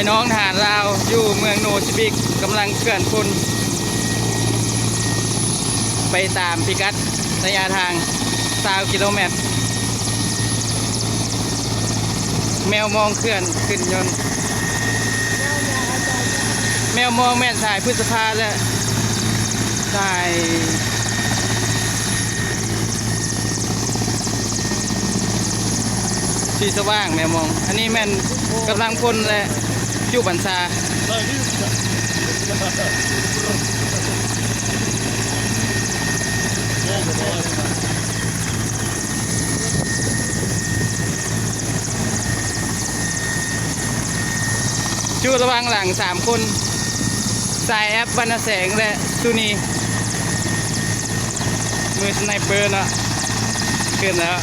น้องทหารลาวอยู่เมืองโนซิบิกกำลังเคลื่อนพลไปตามพิกัดระยะทาง20 กิโลเมตรแมวมองเคลื่อนขึ้นยนต์แมวมองแม่นสายพฤษภาและสายสีสว่างแมวมองอันนี้แม่นกำลังพลและอยู่บัญชาจูระวังหลัง3 คนสายแอปบรรณแสงและซูนีมือสไนเปอร์เนาะเกินแล้ว